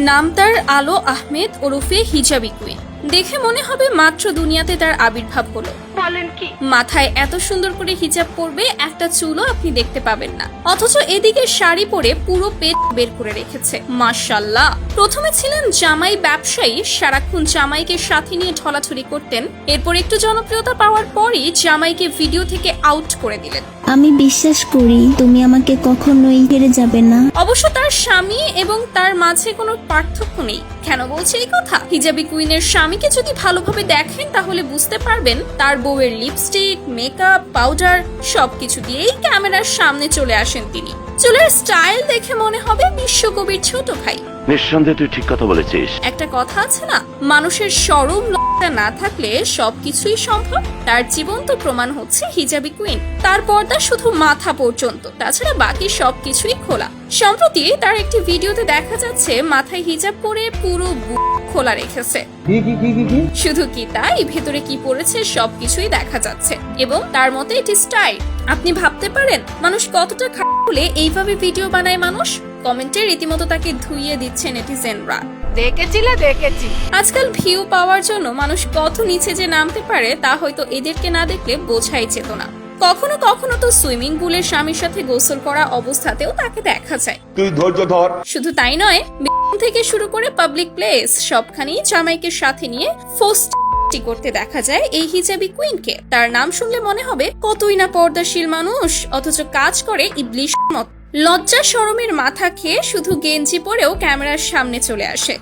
নাম তার আলো আহমেদ ওরফে হিজাবি কুইন। দেখে মনে হবে মাত্র দুনিয়াতে তার আবির্ভাব হলো। বলেন কি? মাথায় এত সুন্দর করে হিজাব পরবে, একটা চুলও আপনি দেখতে পাবেন না, অথচ এদিকে শাড়ি পরে পুরো পেট বের করে রেখেছে। মাশাআল্লাহ। প্রথমে ছিলেন জামাই ব্যবসায়ী, সারাক্ষণ জামাইকে সাথে নিয়ে ঢলাঢলি করতেন। এরপর একটু জনপ্রিয়তা পাওয়ার পরই জামাইকে ভিডিও থেকে আউট করে দিলেন। আমি বিশ্বাস করি তুমি আমাকে কখনোই ছেড়ে যাবে না। অবশ্য তার স্বামী এবং তার মাঝে কোনো পার্থক্য নেই। কেন বলছে এই কথা? হিজাবি কুইনের স্বামীকে যদি ভালোভাবে দেখেন তাহলে বুঝতে পারবেন তার বউয়ের লিপস্টিক, মেকআপ, পাউডার সবকিছু দিয়েই ক্যামেরার সামনে চলে আসেন তিনি। চুলের স্টাইল দেখে মনে হবে বিশ্বকবির ছোট ভাই। নিঃসন্দেহে তুই ঠিক কথা বলেছিস। একটা কথা আছে না, মানুষের শরম লজ্জা না থাকলে সবকিছুই সম্ভব। তার জীবন্ত প্রমাণ হচ্ছে হিজাবি কুইন। তার পর্দা শুধু মাথা পর্যন্ত, তাছাড়া বাকি সবকিছুই খোলা। সম্প্রতি তার একটি ভিডিওতে দেখা যাচ্ছে মাথায় হিজাব পরে পুরো খোলা রেখেছে। শুধু কি তাই, ভেতরে কি পড়েছে সবকিছুই দেখা যাচ্ছে এবং তার মতে এটি স্টাইল। আপনি ভাবতে পারেন মানুষ কতটা খারাপ হলে এইভাবে ভিডিও বানায় মানুষ। কমেন্টে রীতিমতো তাকে ধুইয়ে দিচ্ছে নেটিজেনরা। দেখেছি। আজকাল ভিউ পাওয়ার জন্য মানুষ কত নিচে যে নামতে পারে তা হয়তো এদেরকে না দেখলে বোঝাই যেত না। কখনো কখনো তো সুইমিং পুলের স্বামীর সাথে গোসল করা অবস্থাতেও তাকে দেখা যায়। তুই ধৈর্য ধর। শুধু তাই নয়, থেকে শুরু করে পাবলিক প্লেস সবখানেই জামাইকে সাথে নিয়ে ফোস্ট করতে দেখা যায় এই হিজাবি কুইনকে। তার নাম শুনলে মনে হবে কতই না পর্দাশীল মানুষ, অথচ কাজ করে ইবলিশ মত। লজ্জা শরমের মাথা খেয়ে শুধু গেঞ্জি পরেও ক্যামেরার সামনে চলে আসে।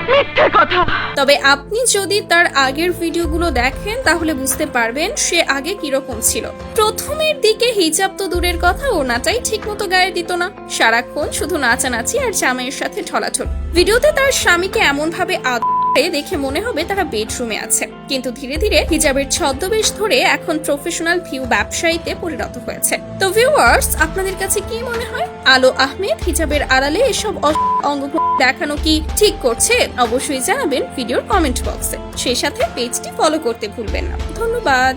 মিথ্যে কথা। তবে আপনি যদি তার আগের ভিডিওগুলো দেখেন তাহলে বুঝতে পারবেন সে আগে কিরকম ছিল। প্রথমের দিকে হিজাব তো দূরের কথা, ওনাটাই ঠিক মতো গায়ে দিত না। সারাক্ষণ শুধু নাচানাচি আর জামাইয়ের সাথে ঠলাঠল। ভিডিওতে তার স্বামীকে এমন ভাবে দেখে মনে হবে তারা বেডরুমে আছে, কিন্তু ধীরে ধীরে হিজাবের ছদ্মবেশ ধরে এখন প্রফেশনাল ভিউ ব্যবসায়ীতে পরিণত হয়েছে। তো ভিউয়ার্স, আপনাদের কাছে কি মনে হয় আলো আহমেদ হিজাবের আড়ালে এসব অঙ্গ দেখানো কি ঠিক করছে? অবশ্যই জানাবেন ভিডিওর কমেন্ট বক্সে। সেই সাথে পেজটি ফলো করতে ভুলবেন না। ধন্যবাদ।